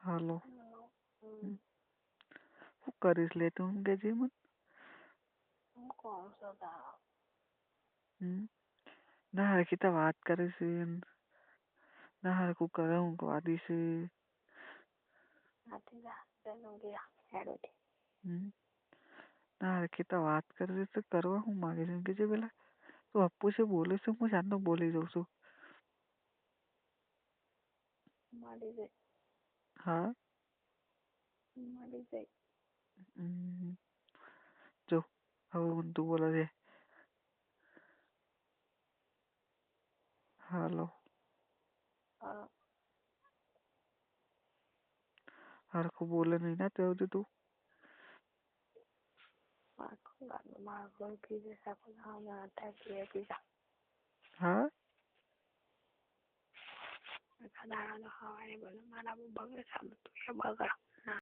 હાલો. હમ. શું કરીશ લે તું કે જે મને? કોણ છો તારો? ના હરખી તો વાત કરે છે ના હરખું કરે હું વાદી છે. નથી જા તેનું ગયા હેડોથી. ના હરખી તો વાત કરે તો કરવા હું માગે છે કે જે પેલા તું અપ્પુ છે બોલે છે હું જાતનો બોલી જાઉં છું. મળી જાય. હા. મળી જાય. જો હવે મને તું બોલે છે. હાલો. હા. હરખું બોલે નહીં ના તેવું તું. હા. દાડાનો હવારે બોલો મારા બગડે છે તું એ બગડ.